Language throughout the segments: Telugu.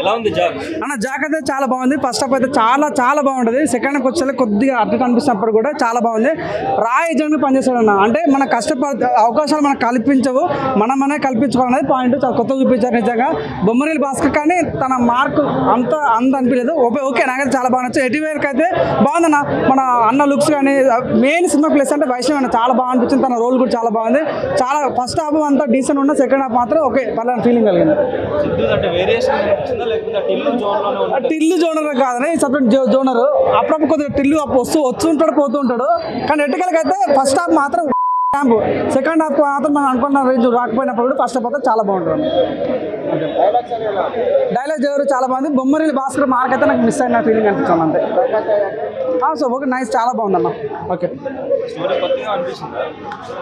ఎలా ఉంది జాక్ అన్న జాక్ అయితే చాలా బాగుంది. ఫస్ట్ హాఫ్ అయితే చాలా బాగుంటుంది. సెకండ్ హాఫ్ వచ్చే కొద్దిగా అడ్డు కనిపిస్తున్నప్పుడు కూడా చాలా బాగుంది. ఏజెంట్గా పనిచేస్తాడు అన్న. అంటే మన కష్టపడి అవకాశాలు మనకు కల్పించవు, మనమనే కల్పించుకోవాలనేది పాయింట్. చాలా కొత్త చూపించారు నిజంగా. బొమ్మరిల్లు భాస్కర్ కానీ తన మార్కు అంత అనిపించలేదు. ఓకే నాకైతే చాలా బాగా నచ్చింది. ఎటీవేర్కి అయితే బాగుందన్న. మన అన్న లుక్స్ కానీ మెయిన్ సినిమా ప్లేస్ అంటే వైష్ణవ్ అన్న చాలా బాగా అనిపించింది. తన రోల్ కూడా చాలా బాగుంది. చాలా ఫస్ట్ హాఫ్ అంతా డీసెంట్ ఉన్న, సెకండ్ హాఫ్ మాత్రం ఓకే పర్లేదు ఫీలింగ్ కలిగింది. టిల్లు జోనర్ కాదని సపరేట్ జోనర్. అప్పుడప్పుడు కొద్దిగా టిల్లు వస్తుంటాడు పోతూ ఉంటాడు. కానీ ఎట్టుకలకైతే ఫస్ట్ హాఫ్ మాత్రం క్యాంప్, సెకండ్ హాఫ్ మాత్రం మనం అనుకున్న రేంజ్ రాకపోయినప్పుడు కూడా ఫస్ట్ హాఫ్ అయితే చాలా బాగుంటుంది. డైలాగ్ ఎవరు చాలా బాగుంది. బొమ్మరిల్లు భాస్కర్ మార్క్ అయితే నాకు మిస్ అయిన ఫీలింగ్ అనిపిస్తుంది అంతే. సో ఓకే నైస్, చాలా బాగుందన్న. ఓకే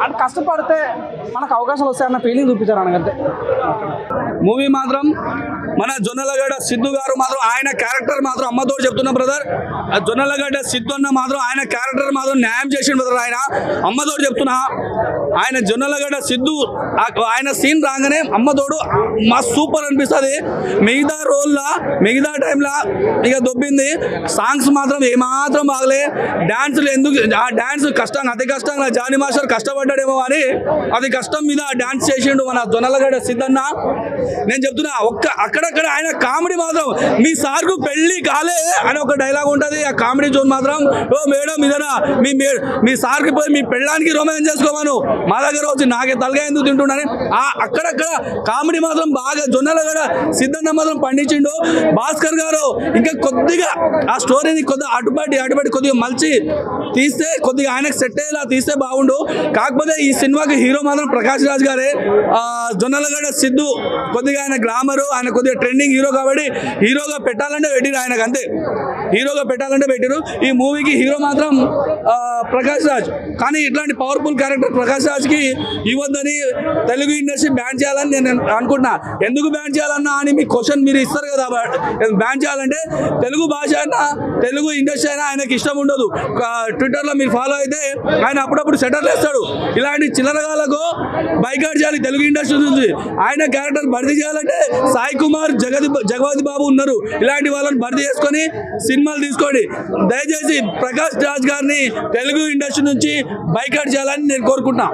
అంటే కష్టపడితే మనకు అవకాశాలు వస్తాయన్న ఫీలింగ్ చూపించారు అనకంతే. మూవీ మాత్రం మన జొన్నలగడ్డ సిద్ధు గారు మాత్రం ఆయన క్యారెక్టర్ మాత్రం అమ్మతోడు చెప్తున్నా బ్రదర్. జొన్నలగడ్డ సిద్ధు అన్న మాత్రం ఆయన క్యారెక్టర్ మాత్రం న్యాయం చేసిండు బ్రదర్. ఆయన అమ్మతోడు చెప్తున్నా, ఆయన జొన్నలగడ్డ సిద్ధు ఆయన సీన్ రాగానే అమ్మతోడు మస్తు సూపర్ అనిపిస్తుంది. మిగతా రోల్లా మిగతా టైంలో ఇక దొబ్బింది. సాంగ్స్ మాత్రం ఏమాత్రం బాగలే. డాన్సులు ఎందుకు ఆ డాన్స్ కష్టంగా అతి కష్టంగా జానీ మాస్టర్ కష్టపడ్డాడేమో అని అది కష్టం మీద డాన్స్ చేసిండు మన జొన్నలగడ్డ సిద్ధన్న. నేను చెప్తున్నా అక్కడక్కడ ఆయన కామెడీ మాత్రం మీ సార్కు పెళ్లి కాలే అని ఒక డైలాగ్ ఉంటుంది. ఆ కామెడీ జోన్ మాత్రం ఓ మేడం ఇదనా మీ సార్కి పోయి మీ పెళ్ళానికి రొమాన్స్ చేసుకోమను, మా దగ్గర వచ్చి నాకే తలగా ఎందుకు తింటున్నాను. అక్కడక్కడ కామెడీ మాత్రం బాగా జొన్నలగడ్డ సిద్ధన్న మాత్రం పండించిండు. భాస్కర్ గారు ఇంకా కొద్దిగా ఆ స్టోరీని కొద్దిగా అటుబడి కొద్దిగా మలిచి తీస్తే కొద్దిగా ఆయనకు సెట్ అయ్యేలా తీస్తే బాగుండు. కాకపోతే ఈ సినిమాకి హీరో మాత్రం ప్రకాష్ రాజ్ గారే. జొన్నలగడ్డ సిద్ధు కొద్దిగా ఆయన గ్లామరు, ఆయన కొద్దిగా ట్రెండింగ్ హీరో కాబట్టి హీరోగా పెట్టాలంటే పెట్టిరు, ఆయనకు అంతే హీరోగా పెట్టాలంటే పెట్టిరు. ఈ మూవీకి హీరో మాత్రం ప్రకాష్ రాజ్. కానీ ఇట్లాంటి పవర్ఫుల్ క్యారెక్టర్ ప్రకాష్ రాజ్కి ఇవ్వద్దని తెలుగు ఇండస్ట్రీ బ్యాన్ చేయాలని నేను అనుకుంటున్నా. ఎందుకు బ్యాన్ చేయాలన్నా అని మీ క్వశ్చన్ మీరు ఇస్తారు కదా. బ్యాన్ చేయాలంటే తెలుగు భాష అయినా తెలుగు ఇండస్ట్రీ అయినా ఆయనకి ఇష్టం ఉండదు. ట్విట్టర్లో మీరు ఫాలో అయితే ఆయన అప్పుడప్పుడు సెటర్లు వేస్తాడు. ఇలాంటి చిల్లరగాలకు బైకాట్ చేయాలి తెలుగు ఇండస్ట్రీ నుంచి. ఆయన క్యారెక్టర్ భర్తీ చేయాలంటే సాయి కుమార్ జగపతి బాబు ఉన్నారు. ఇలాంటి వాళ్ళని భర్తీ చేసుకొని సినిమాలు తీసుకోండి. దయచేసి ప్రకాష్ రాజ్ గారిని తెలుగు ఇండస్ట్రీ నుంచి బైకాట్ చేయాలని నేను కోరుకుంటున్నా.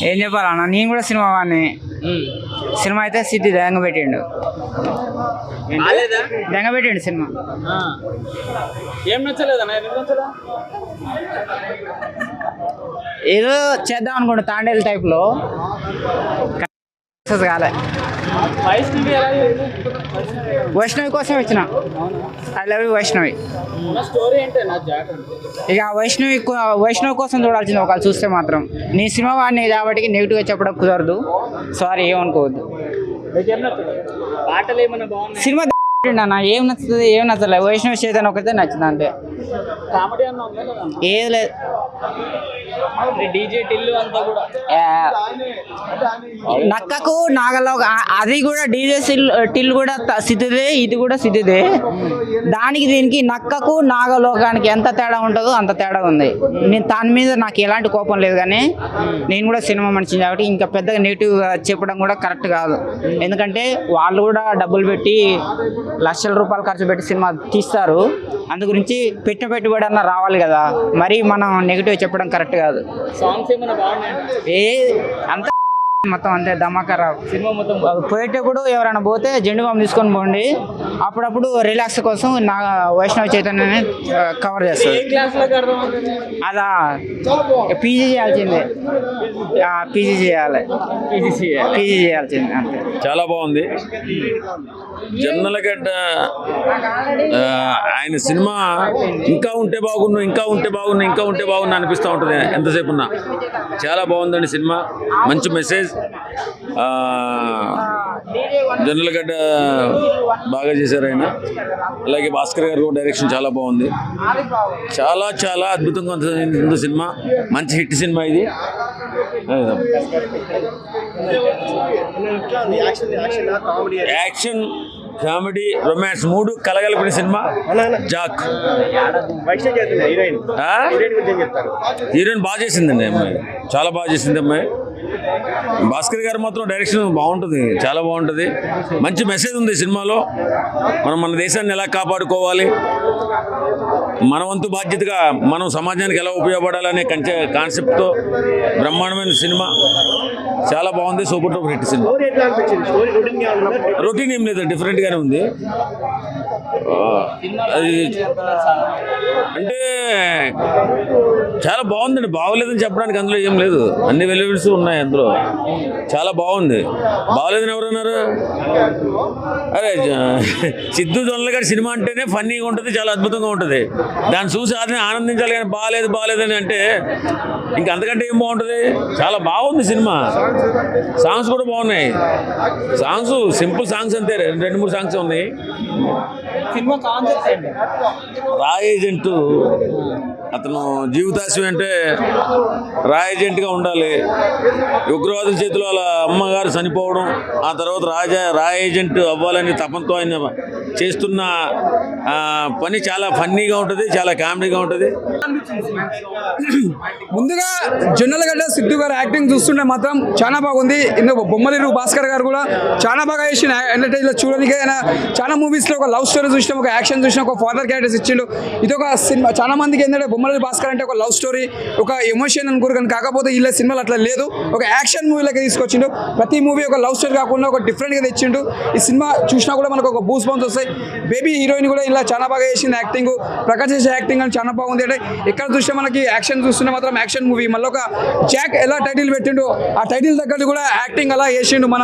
ఏం చెప్పాలన్నా, నేను కూడా సినిమా వాడిని. సినిమా అయితే సిద్ధి దెంగబెట్టిండు సినిమా. ఏం నచ్చలేదన్నా? ఏదో చేద్దాం అనుకోండి తాండేలు టైప్లో కాలే. వైష్ణవి కోసం వచ్చిన. I love you Vaishnavi. ఇక వైష్ణవి కోసం చూడాల్సింది ఒకళ్ళు చూస్తే మాత్రం. నీ సినిమా వాడిని కాబట్టి నెగిటివ్గా చెప్పడం కుదరదు, సారీ ఏమనుకోవద్దు. సినిమా అన్న ఏం నచ్చుతుంది ఏం నచ్చలేదు. వైష్ణవి చేతన ఒకటే నచ్చింది అంతే, ఏది లేదు. నక్కకు నాగలో అది కూడా డీజే టిల్ కూడా సిద్ధిదే, ఇది కూడా సిద్ధిదే. దానికి దీనికి నక్కకు నాగలోకానికి ఎంత తేడా ఉంటుందో అంత తేడా ఉంది. నేను దాని మీద నాకు ఎలాంటి కోపం లేదు, కానీ నేను కూడా సినిమా మనిషిని కాబట్టి ఇంకా పెద్దగా నెగిటివ్ చెప్పడం కూడా కరెక్ట్ కాదు. ఎందుకంటే వాళ్ళు కూడా డబ్బులు పెట్టి లక్షల రూపాయలు ఖర్చు పెట్టి సినిమా తీస్తారు. అందు గురించి పెట్టిన పెట్టుబడి అన్న రావాలి కదా, మరి మనం నెగిటివ్ చెప్పడం కరెక్ట్ కాదు. అంత మొత్తం అంతే ధమాకా. సినిమా మొత్తం పోయేటప్పుడు ఎవరైనా పోతే జెండు బాంబు తీసుకొని పోండి. అప్పుడప్పుడు రిలాక్స్ కోసం నా వైష్ణవ చైతన్యని కవర్ చేస్తారు. అదా పీజీ చేయాల్సిందే, పీజీ చేయాల్సిందే అంతే. చాలా బాగుంది. జొన్నలగడ్డ ఆయన సినిమా ఇంకా ఉంటే బాగుండు అనిపిస్తూ ఉంటుంది ఎంతసేపు ఉన్నా. చాలా బాగుందండి సినిమా, మంచి మెసేజ్. జొన్నలగడ్డ బాగా చేశారు ఆయన. అలాగే భాస్కర్ గారు డైరెక్షన్ చాలా బాగుంది. చాలా చాలా అద్భుతంగా ఉంది సినిమా. మంచి హిట్ సినిమా ఇది. యాక్షన్, కామెడీ, రొమాన్స్ మూడు కలగలిపిన సినిమా జాక్. హీరోయిన్ బాగా చేసిందండి అమ్మాయి, చాలా బాగా చేసింది అమ్మాయి. భాస్కర్ గారు మాత్రం డైరెక్షన్ బాగుంటుంది, చాలా బాగుంటుంది. మంచి మెసేజ్ ఉంది సినిమాలో. మనం మన దేశాన్ని ఎలా కాపాడుకోవాలి, మన వంతు బాధ్యతగా మనం సమాజానికి ఎలా ఉపయోగపడాలనే కాన్సెప్ట్తో బ్రహ్మాండమైన సినిమా. చాలా బాగుంది, super duper hit cinema. Routine ఏం లేదు, డిఫరెంట్గానే ఉంది. అది అంటే చాలా బాగుందండి. బాగోలేదని చెప్పడానికి అందులో ఏం లేదు, అన్ని వెలివిడ్స్ ఉన్నాయి అందులో. చాలా బాగుంది. బాగోలేదని ఎవరన్నారు? అరే సిద్ధు జొన్నల గారి సినిమా అంటేనే ఫన్నీగా ఉంటుంది, చాలా అద్భుతంగా ఉంటుంది. దాన్ని చూసి అది ఆనందించాలి. కానీ బాగాలేదని అంటే ఇంకా అంతకంటే ఏం బాగుంటుంది? చాలా బాగుంది సినిమా. సాంగ్స్ కూడా బాగున్నాయి. సాంగ్స్ సింపుల్ సాంగ్స్ అంతే, 2-3 సాంగ్స్ ఉన్నాయి. సినిమా కాన్సెప్ట్ ఏంటి? రా ఏజెంటు అతను జీవితాశయం అంటే రా ఏజెంట్గా ఉండాలి. ఉగ్రవాదుల చేతిలో వాళ్ళ అమ్మగారు చనిపోవడం, ఆ తర్వాత రా ఏజెంట్ అవ్వాలని తపంతో ఆయన చేస్తున్న పని చాలా ఫన్నీగా ఉంటుంది, చాలా కామెడీగా ఉంటుంది. ముందుగా జొన్నలగడ్డ సిద్ధు గారు యాక్టింగ్ చూస్తుంటే మాత్రం చాలా బాగుంది. ఇందులో బొమ్మలేరు భాస్కర్ గారు కూడా చాలా బాగా చేసిన ఎంటర్టైన్లో చూడడానికి. ఆయన చాలా మూవీస్లో ఒక లవ్ స్టోరీ చూసినాం, ఒక యాక్షన్ చూసినాం, ఒక ఫాదర్ క్యారెక్టర్స్ ఇచ్చిండు. ఇది ఒక సినిమా. చాలా మందికి ఏంటంటే బొమ్మలేరు భాస్కర్ అంటే ఒక లవ్ స్టోరీ, ఒక ఎమోషన్ అనుకోరు. కానీ కాకపోతే వీళ్ళ సినిమాలు అట్లా లేదు, ఒక యాక్షన్ మూవీలోకి తీసుకొచ్చిండు. ప్రతి మూవీ ఒక లవ్ స్టోరీ కాకుండా ఒక డిఫరెంట్గా తెచ్చిండు. ఈ సినిమా చూసినా కూడా మనకు ఒక బూస్ బౌన్స్ వస్తాయి. బేబీ హీరోయిన్ కూడా ఇలా చాలా బాగా చేసింది యాక్టింగ్. ప్రకాష్ చేసే యాక్టింగ్ అని చాలా బాగుంది. అంటే ఎక్కడ చూస్తే మనకి యాక్షన్ చూస్తున్నా మాత్రం యాక్షన్ మూవీ. మళ్ళీ ఒక జాక్ ఎలా టైటిల్ పెట్టిండు, ఆ టైటిల్ తగ్గట్టు కూడా యాక్టింగ్ అలా చేసిండు మన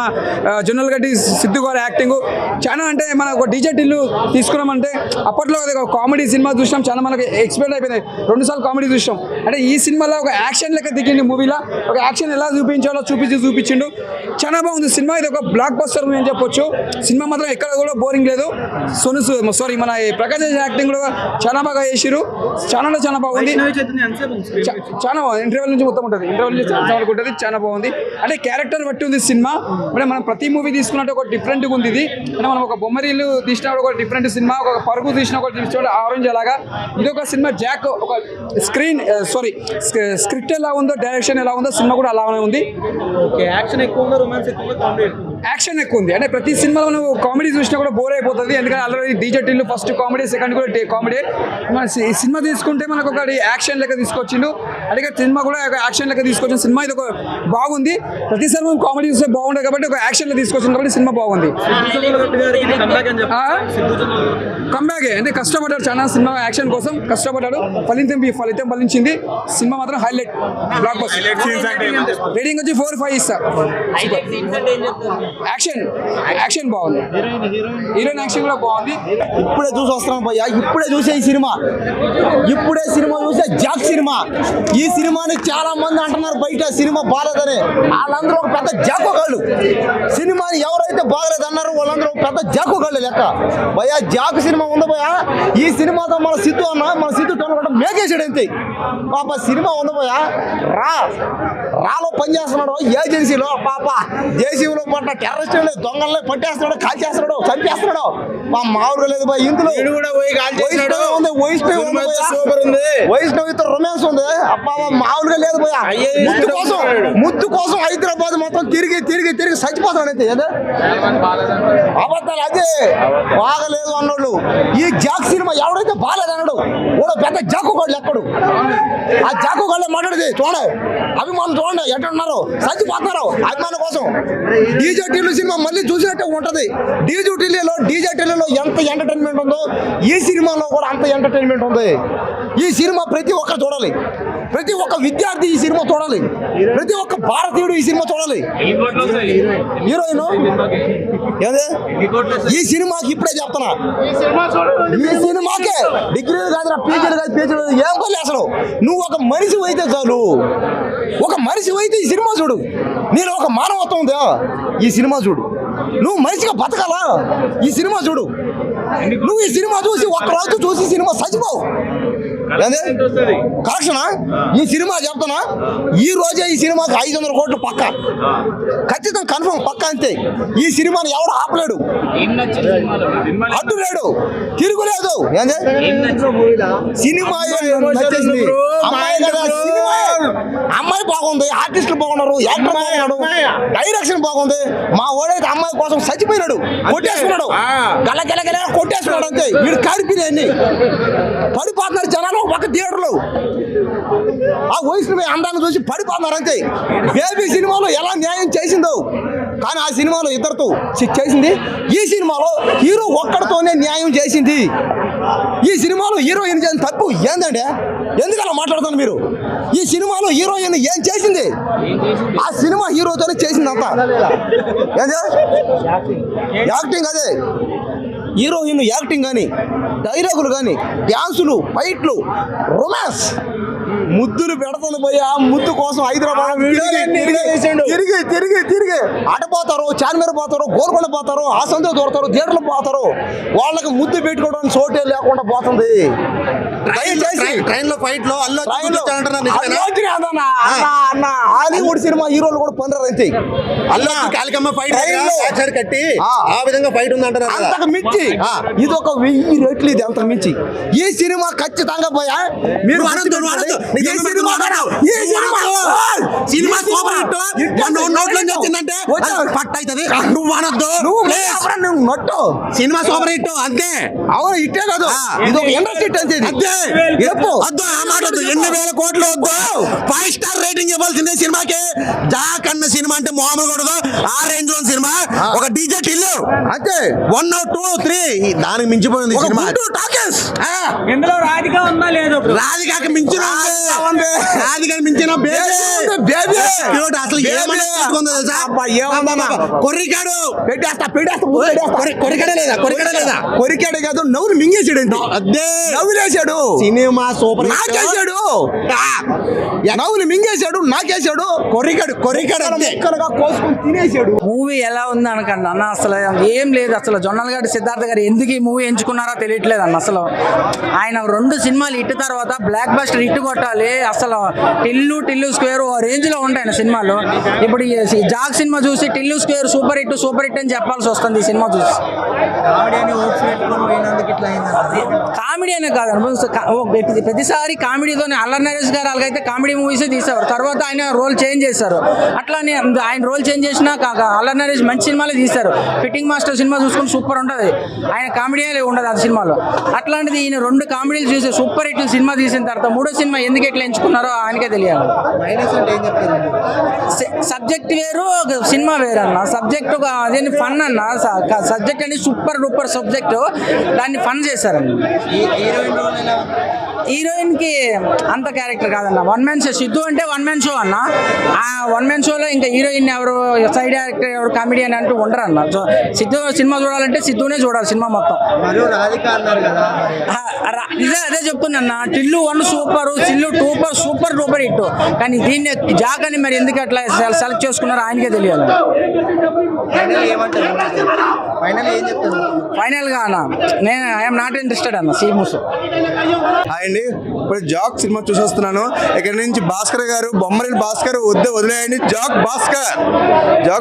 జొన్నలగడ్డి సిద్ధు గారు యాక్టింగ్. చాలా అంటే మన ఒక డీజే టిల్లు తీసుకున్నామంటే అప్పట్లో ఒక కామెడీ సినిమా చూసినాం, చాలా మనకి ఎక్స్పెక్ట్ అయిపోయింది. 2 సార్లు కామెడీ చూసాం. అంటే ఈ సినిమాలో ఒక యాక్షన్ లెక్క దిగింది. మూవీలో ఒక యాక్షన్ ఎలా చూపించాలో చూపించిండు. చాలా బాగుంది సినిమా. ఇది ఒక బ్లాక్ బస్టర్ అని చెప్పొచ్చు. సినిమా మాత్రం ఎక్కడ కూడా బోరింగ్ లేదు. మన ప్రకాష్ యాక్టింగ్ కూడా చాలా బాగా చేసిరు. చాలా బాగుంది. చాలా బాగుంది. ఇంటర్వెల్ నుంచి మొత్తం ఉంటుంది, ఇంటర్వెల్ నుంచి ఉంటుంది. చాలా బాగుంది. అంటే క్యారెక్టర్ బట్టి ఉంది సినిమా. అంటే మనం ప్రతి మూవీ తీసుకున్నట్టు ఒక డిఫరెంట్గా ఉంది ఇది. అంటే మనం ఒక బొమ్మరీలు తీసిన ఒక డిఫరెంట్ సినిమా, ఒక పరుగు తీసిన ఒక ఆరెంజ్ అలాగా. ఇది ఒక సినిమా జాక్ ఒక స్క్రిప్ట్ ఎలా ఉందో, డైరెక్షన్ ఎలా ఉందో, సినిమా కూడా అలానే ఉంది. యాక్షన్ ఎక్కువ ఉందా, రొమాన్స్ ఎక్కువ ఉందా, కామెడీ ఎక్కువ ఉందా? యాక్షన్ ఎక్కువ ఉంది. అంటే ప్రతి సినిమాలో మనం కామెడీ చూసినా కూడా బోర్ అయిపోతుంది. ఎందుకంటే already DJ Tillu first comedy, second కూడా కామెడీ. మన ఈ సినిమా తీసుకుంటే మనకు ఒకటి యాక్షన్ లెక్క తీసుకొచ్చిండు. అలాగే సినిమా కూడా ఒక యాక్షన్ లెక్క తీసుకొచ్చిన సినిమా. ఇది ఒక బాగుంది. ప్రతిసారి మనం కామెడీ చూస్తే బాగుంటుంది కాబట్టి ఒక యాక్షన్ లో తీసుకొచ్చింది కాబట్టి సినిమా బాగుంది. కంబ్యాక్ అంటే కష్టపడ్డాడు చాలా, సినిమా యాక్షన్ కోసం కష్టపడ్డాడు. ఫలితం ఫలించింది. సినిమా మాత్రం హైలైట్, బ్లాక్ బస్టర్. రేటింగ్ వచ్చి 4-5 ఇస్తా. యాక్షన్ బాగుంది. హీరోయిన్ యాక్షన్ కూడా బాగుంది. ఇప్పుడే చూసి వస్తున్నాం భయ్యా, ఇప్పుడే చూసే ఈ సినిమా, ఇప్పుడే సినిమా చూసే జాక్ సినిమా. ఈ సినిమాని చాలా మంది అంటున్నారు బయట సినిమా బాగాలేదని. వాళ్ళందరూ ఒక పెద్ద జాకోగాళ్ళు. సినిమాని ఎవరైతే బాగలేదన్నారో వాళ్ళందరూ పెద్ద జాకోగాళ్ళు లెక్క. భయ్యా జాక్ సినిమా ఉంది భయ్యా. ఈ సినిమాతో మన సిద్ధు కూడా మేకేసాడు అంతే. పాప సినిమా ఉంది భయ్యా. రాలో పనిచేస్తున్నాడు ఏజెన్సీలో. పాప జేసీలో పట్ల టెర్రరిస్టులు దొంగల్ని పట్టేస్తున్నాడు, కాల్చేస్తున్నాడు, చంపేస్తున్నాడు. మా మామూలుగా లేదు భయ. ఇందులో వైష్ణవితో రొమాన్స్ ఉంది. అబ్బా మామూలుగా లేదు భయ. ముద్దు కోసం హైదరాబాద్ మొత్తం తిరిగి చచ్చిపోతాడు అయితే. అబద్ధాలు అదే బాగలేదు అన్నాడు. ఈ జాక్ సినిమా ఎవడైతే బాగాలేదు అన్నాడు కూడా పెద్ద జాకుగాళ్ళు ఎక్కడు. ఆ జాకుగాళ్ళే మాట్లాడేది చూడండి, అభిమానం చూడండి ఎట్లా ఉన్నారు, చచ్చిపోతున్నారు అభిమానం కోసం. డీజే టిల్లు సినిమా మళ్ళీ చూసినట్టే ఉంటది. డీజే టిల్లులో ఎంత ఎంటర్టైన్మెంట్ ఉందో ఈ సినిమాలో కూడా అంత ఎంటర్టైన్మెంట్ ఉంది. ఈ సినిమా ప్రతి ఒక్కరు చూడాలి, ప్రతి ఒక్క విద్యార్థి ఈ సినిమా చూడాలి, ప్రతి ఒక్క భారతీయుడు ఈ సినిమా చూడాలి. హీరోయిన్ ఈ సినిమాకి ఇప్పుడే చెప్తున్నా, ఈ సినిమాకే డిగ్రీలు కాదు, పీజీలు ఏం కొల్లి అసలు. నువ్వు ఒక మనిషి అయితే చాలు, ఒక మనిషి అయితే ఈ సినిమా చూడు. నేను ఒక మానవత్వం ఉందా ఈ సినిమా చూడు. నువ్వు మనిషిగా బతకాలా? ఈ సినిమా చూడు, నువ్వు ఈ సినిమా చూసి ఒక్క రోజు చూసి సినిమా చచ్చిపోవు. కరెక్షనా? ఈ సినిమా చెప్తానా, ఈ రోజే ఈ సినిమాకి 500 కోట్లు పక్క, ఖచ్చితంగా కన్ఫర్మ్ పక్క. అంతే. ఈ సినిమాని ఎవడు ఆపలేడు, అడ్డు లేడు, తిరుగులేదు. సినిమా నచ్చేసింది. అమ్మాయి కదా, సినిమా అమ్మాయి బాగుంది, ఆర్టిస్టులు బాగున్నారు, యాక్టర్ బాగున్నాడు, డైరెక్షన్ బాగుంది. మా ఓడైతే అమ్మాయి కోసం చచ్చిపోయినాడు, కొట్టేసుకున్నాడు, గల గల గల కొట్టేసుకున్నాడు. అంతే. వీడు కారిపోయినాయి అన్ని, పడిపోతున్నారు జనాలు ఒక థియేటర్లో. ఆ వయసులో అందాన్ని చూసి పడిపోతున్నారు. అంతే. బేబీ సినిమాలో ఎలా న్యాయం చేసిందో, కానీ ఆ సినిమాలో ఇద్దరితో చేసింది. ఈ సినిమాలో హీరో ఒక్కడితోనే న్యాయం చేసింది. ఈ సినిమాలో హీరోయిన్ చేసిన తప్పు ఏందండి? ఎందుకలా మాట్లాడుతున్నారు మీరు? ఈ సినిమాలో హీరోయిన్ ఏం చేసింది? ఆ సినిమా హీరోతోనే చేసిందంతా. ఏంది యాక్టింగ్? అదే హీరోయిన్ యాక్టింగ్ కానీ, డైలాగులు కానీ, డ్యాన్సులు, ఫైట్లు, రొమాన్స్, ముద్దులు పెడతాను పోయి ఆ ముద్దు కోసం హైదరాబాద్ తిరిగి తిరిగి తిరిగి అటపోతారు, చార్మీర పోతారు, గోల్కొండ పోతారు, ఆ సందులో దూరతారు, థియేటర్లు పోతారు. వాళ్ళకి ముద్దు పెట్టుకోవడానికి చోటే లేకుండా పోతుంది. ట్రైన్ లో ఫైట్ లో హాలీవుడ్ సినిమా హీరోలు కూడా పనిరారు. అంతే. కాలికమ్మ ఫైట్ కట్టి ఆ విధంగా ఫైట్ ఉందంటారు. అంతకు మించి ఇది ఒక 1000 రెట్లు, ఇది అంతకు మించి ఈ సినిమా ఖచ్చితంగా పోయా. మీరు సినిమా నోట్లో వచ్చిందంటే పట్ట అవుతుంది. నువ్వు అనొద్దు, నువ్వు నొట్టు. సినిమా సూపర్ హిట్ అంతే. అవును, ఇట్టే కాదు, ఇది ఒక ఇండస్ట్రీ అంతే. వద్దు ఆ మాట వద్దు. 8,000 కోట్లు వద్దు, 5 స్టార్ రేటింగ్ ఇవ్వాల్సిందే సినిమాకి. జాక్ అన్న సినిమా అంటే మామూలు కూడదు. ఆ రేంజ్ లో సినిమా. ఒక డీజే టిల్లు అంతే. 1, 2, 3 దానికి మించిపోయింది సినిమా. ఇందులో రాధిక ఉందా లేదు? రాధికాకి మించిన రాధికాకి మించిన అసలు కొర్రికాడు కొరికాడే లేదా? కొరికాడే లేదా? కొరికాడే కాదు, నవ్వులు మింగేసాడు. అదే నవ్వులేసాడు. సినిమా సూపర్ నాకేసాడు, నవ్వులు మింగేశాడు, నాకేసాడు. కొరికాడు ముక్కలుగా కోసుకొని తినేసాడు. మూవీ ఎలా ఉంది అనకండి అన్న, అసలు ఏం లేదు. అసలు జొన్నలగడ్డ సిద్ధార్థ గారు ఎందుకు ఈ మూవీ ఎంచుకున్నారో తెలియట్లేదు అన్న. అసలు ఆయన 2 సినిమాలు హిట్ తర్వాత బ్లాక్ బస్టర్ హిట్ కొట్టాలి. అసలు టిల్లు స్క్వేర్ రేంజ్ లో ఉంటాయి సినిమాలు. ఇప్పుడు ఈ జాక్ సినిమా చూసి టిల్లు స్క్వేర్ సూపర్ హిట్ అని చెప్పాల్సి వస్తుంది. ఈ సినిమా చూసి కామెడీ అనే కాదు, ప్రతిసారి కామెడీతోనే. అల్లరి నరేష్ గారు అలాగైతే కామెడీ మూవీసే తీసేవారు. తర్వాత ఆయన రోల్ చేంజ్ చేశారు. అట్లానే ఆయన రోల్ చేంజ్ చేసినా అల్లరి నరేష్ మంచి సినిమాలే తీశారు. ఫిట్టింగ్ మాస్టర్ సినిమా చూసుకుని సూపర్ ఉంటుంది. ఆయన కామెడీ ఉండదు ఆ సినిమాలో. అట్లాంటిది ఈయన 2 కామెడీలు చూసి సూపర్ హిట్ సినిమా తీసిన తర్వాత 3వ సినిమా ఎందుకు ఎట్లా ఎంచుకున్నారో ఆయనకే తెలియాలి. సబ్జెక్ట్ వేరు, సినిమా వేరు అన్న. సబ్జెక్ట్ అదేంటి ఫన్ అన్న. సబ్జెక్ట్ అని సూపర్ డూపర్ సబ్జెక్ట్, దాన్ని ఫన్ చేశారన్న. హీరోయిన్ కి అంత క్యారెక్టర్ కాదన్న. 1 మ్యాన్ షో. సిద్ధు అంటే 1 మ్యాన్ షో అన్న. ఆ 1 మ్యాన్ షోలో ఇంకా హీరోయిన్ ఎవరు, సైడ్ యాక్టర్ ఎవరు, కామెడియన్ అంటూ ఉండరు అన్న. సిద్ధు సినిమా చూడాలంటే సిద్ధునే చూడాలి సినిమా మొత్తం. అదే చెప్తున్నా. Tillu 1 super, Tillu 2 super duper hit. కానీ దీన్ని జాక్ అని మరి ఎందుకు అట్లా సెలెక్ట్ చేసుకున్నారో ఆయనకే తెలియాలి. ఫైనల్ గా అన్న, నేను ఐఎమ్ నాట్ ఇంట్రెస్టెడ్ అన్న. సీమూస్ అండి, ఇప్పుడు జాక్ సినిమా చూసేస్తున్నాను. ఇక్కడ నుంచి భాస్కర్ గారు, బొమ్మరిల్లి భాస్కర్ వదిలేయండి. జాక్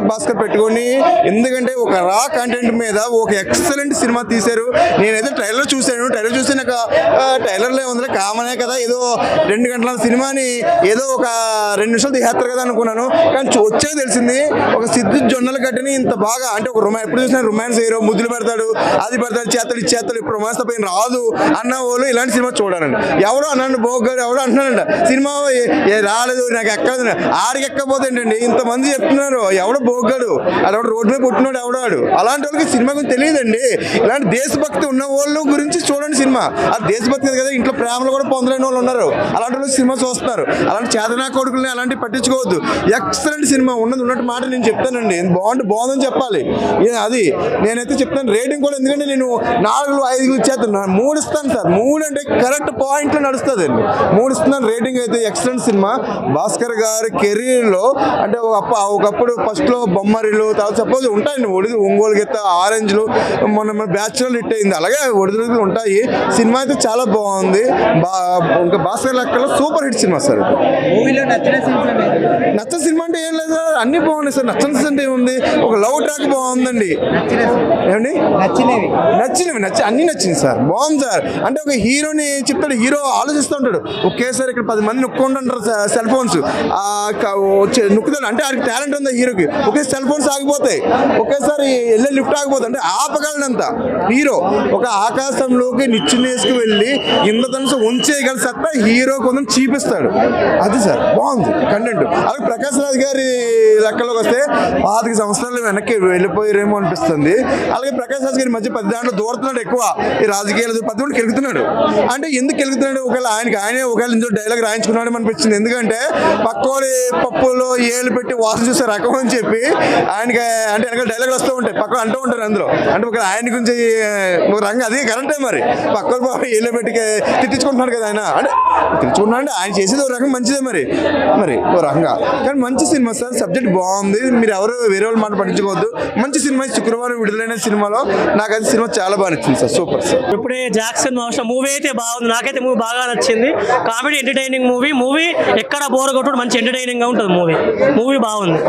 భాస్కర్ పెట్టుకోండి. ఎందుకంటే ఒక రా కంటెంట్ మీద ఒక ఎక్సలెంట్ సినిమా తీశారు. నేనైతే ట్రైలర్ చూశాను. ట్రైలర్ చూసి నాకు ట్రైలర్లో ఉంది కామనే కదా, ఏదో 2 గంటల సినిమాని ఏదో ఒక 2 నిమిషాలు తీసేస్తారు కదా అనుకున్నాను. కానీ వచ్చే తెలిసింది ఒక సిద్ధు జొన్నలగడ్డని ఇంత బాగా, అంటే ఒక ఎప్పుడు చూసినా రొమాన్స్ హీరో, ముద్దులు పెడతాడు, అది పెడతాడు, చేస్తాడు, ఇప్పుడు రొమాన్స్ తప్ప రాదు అన్న వాళ్ళు ఇలాంటి సినిమా చూడాలండి. ఎవడో అన్నాడు బోగ్గాడు, ఎవడో అంటున్నాడంట సినిమా రాలేదు నాకు ఎక్కదు. ఆడికి ఎక్కపోతే ఏంటండి, ఇంతమంది చెప్తున్నారు. ఎవడో బోగ్గాడు, అదొక రోడ్డు మీద పుట్టినాడు ఎవడాడు. అలాంటి వాళ్ళకి సినిమా గురించి తెలియదండి. ఇలాంటి దేశభక్తి ఉన్న వాళ్ళ గురించి చూడండి సినిమా. ఆ దేశభక్తి కదా, ఇంట్లో ప్రేమలు కూడా పొందలేని వాళ్ళు ఉన్నారు. అలాంటి వాళ్ళు సినిమా చూస్తున్నారు. అలాంటి చేతనా కొడుకుల్ని అలాంటివి పట్టించుకోవద్దు. ఎక్సలెంట్ సినిమా ఉన్నట్టు మాట నేను చెప్తానండి. బాగుందని చెప్పాలి. అది నేనైతే చెప్తాను. రేటింగ్ కూడా ఎందుకంటే నేను 4-5 ఇచ్చేస్తున్నాను, 3 ఇస్తాను సార్. 3 అంటే కరెక్ట్ పాయింట్లో నడుస్తుంది అండి. 3 ఇస్తున్నాను రేటింగ్. అయితే ఎక్సలెంట్ సినిమా. భాస్కర్ గారి కెరీర్లో అంటే ఒకప్పుడు ఫస్ట్లో బొమ్మరిలు, తర్వాత సపోజ్ ఉంటాయండి ఒంగోలు గీత, ఆరెంజ్లు, మన బ్యాచులర్ హిట్ అయింది, అలాగే ఒడిదుడుకులు ఉంటాయి. సినిమా అయితే చాలా బాగుంది. ఇంకా భాస్కర్ లెక్కలో సూపర్ హిట్ సినిమా సార్. మూవీలో నచ్చిన సీన్స్ నచ్చని సినిమా అంటే ఏం లేదు సార్, అన్ని బాగున్నాయి సార్. నచ్చని అంటే ఏముంది, ఒక లవ్ ట్రాక్ బాగుందండి. ఏమండి అన్ని నచ్చింది సార్. బాగుంది సార్. అంటే ఒక హీరోని చెప్తాడు, హీరో ఆలోచిస్తూ ఉంటాడు. ఒకేసారి ఇక్కడ 10 మంది నొక్కుంటుంటారు సెల్ ఫోన్స్, నొక్కుతాడు. అంటే ఆడికి టాలెంట్ ఉంది హీరోకి. ఒకే సెల్ ఫోన్స్ ఆగిపోతాయి, ఒకేసారి వెళ్ళే లిఫ్ట్ ఆగిపోతాయి. అంటే ఆపగలడంత హీరో. ఒక ఆకాశంలోకి నిచ్చెనేసుకు వెళ్ళి ఇంద్రధనుసు ఉంచేయగల సత్తా హీరో కొంచెం చూపిస్తాడు. అది సార్ బాగుంది కంటెంట్. అలాగే ప్రకాష్ రాజ్ గారి లెక్కలోకి వస్తే 25 సంవత్సరాలు వెనక్కి వెళ్ళిపోయారేమో అనిపిస్తుంది. అలాగే ప్రకాష్ రాజ్ గారి మధ్య 10 దాంట్లో దూరుతున్నాడు ఎక్కువ. ఈ రాజకీయాలు 10 మంది కెలుగుతున్నాడు. అంటే ఎందుకు కెలుగుతున్నాడు, ఒకవేళ ఆయనే ఒకవేళ ఇందులో డైలాగ్ రాయించుకున్నాడు అనిపించింది. ఎందుకంటే పక్కోడి పప్పులో ఏళ్ళు పెట్టి వాసన చూసే రకం అని చెప్పి ఆయనకి అంటే వెనకాల డైలాగ్ వస్తూ ఉంటాయి, పక్కన అంటూ ఉంటారు అందులో. అంటే ఒక ఆయన గురించి ఒక రంగం అదే కరెక్టే. మరి పక్కన బాబు ఏళ్ళు పెట్టి తిట్టించుకుంటున్నాడు కదా ఆయన. అంటే తిట్టించుకుంటున్నా అంటే ఆయన చేసేది ఒక రకం మంచిదే మరి ఓ రకంగా. కానీ మంచి సినిమా సార్. సబ్జెక్ట్ బాగుంది. మీరు ఎవరు వేరే వాళ్ళ మాట పట్టించుకోవద్దు. మంచి సినిమా. శుక్రవారం విడుదలైన సినిమాలో నాకు అది సినిమా చాలా బాగా నచ్చింది సార్. Super sir. ఇప్పుడే జాక్సన్ మూవీ అయితే బాగుంది. నాకైతే మూవీ బాగా నచ్చింది. కామెడీ ఎంటర్టైనింగ్ మూవీ ఎక్కడ బోర్ కొట్టడం, మంచి ఎంటర్టైనింగ్ గా ఉంటుంది మూవీ బాగుంది.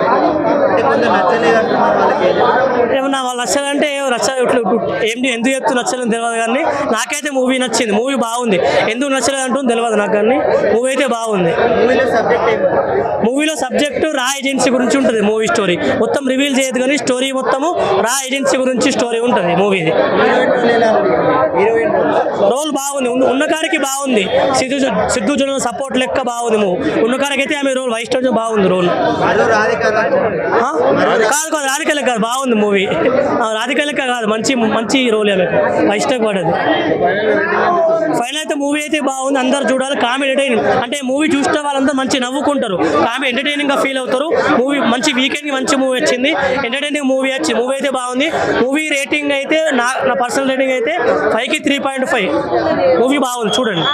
ఏమన్నా వాళ్ళు నచ్చాలంటే ఏంటి ఎందుకు చెప్తూ నచ్చలేదు తెలియదు, కానీ నాకైతే మూవీ నచ్చింది. మూవీ బాగుంది. ఎందుకు నచ్చలేదు అంటుంది తెలియదు నాకు, కానీ మూవీ అయితే బాగుంది. మూవీలో సబ్జెక్టు రా ఏజెన్సీ గురించి ఉంటుంది. మూవీ స్టోరీ మొత్తం రివీల్ చేయదు, కానీ స్టోరీ మొత్తము రా ఏజెన్సీ గురించి స్టోరీ ఉంటుంది మూవీది. రోల్ బాగుంది. ఉన్నకారికి బాగుంది. సిద్ధు జొన్నల సపోర్ట్ లెక్క బాగుంది. ఉన్నకారికి అయితే ఆమె రోల్ వైష్ణవ్ బాగుంది రోల్. కాదు రాధిక లెక్క బాగుంది మూవీ. రాధిక లెక్క కాదు, మంచి రోల్ ఆమె వైష్ణవ్ పడదు. ఫైనల్ అయితే మూవీ అయితే బాగుంది. అందరు చూడాలి. కామెడీ ఎంటర్టైనింగ్ అంటే మూవీ చూసిన వాళ్ళంతా మంచి నవ్వుకుంటారు, కామెడీ ఎంటర్టైనింగ్ గా ఫీల్ అవుతారు. మూవీ మంచి వీకెండ్ మంచి మూవీ వచ్చింది. ఎంటర్టైనింగ్ మూవీ వచ్చింది. మూవీ అయితే బాగుంది. మూవీ రేటింగ్ అయితే నా పర్సనల్ రేటింగ్ అయితే 5కి 3.5. మూవీ బాగుంది, చూడండి.